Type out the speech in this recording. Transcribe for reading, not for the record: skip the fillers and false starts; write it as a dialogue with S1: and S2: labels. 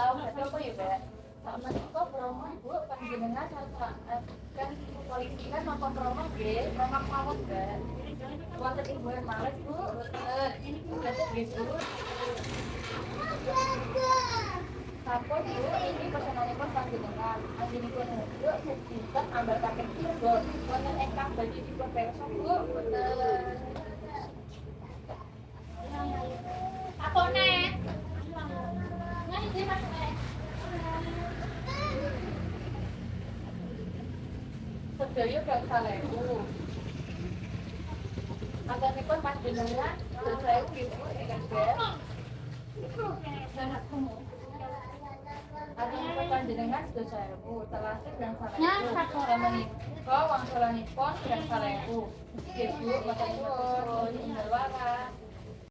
S1: tahu apa ya, Mbak? Sama kok promo Bu panjenengan kan polisi kan napa promo nggih, promo mawon, Mbak. Wonten Ibu yang males, Bu. Berarti nggih, Bu. Sampun Bu, ini pesananipun panjenengan. Anjenipun Bu sejuta ambar paket turbo. Wonten ingkang badhe dipun pirsa, Bu. Boten. Apa nek? Nah, iki Mas nek. Sedaya gak salah Bu. Aganipun panjenengan saya nggih Bu ingkang Mbak. Aganipun panjenengan 10.000 telasih dan salah. Menika wangsulanipun 10.000. Nggih Bu, mboten nyuwun tinggal waras.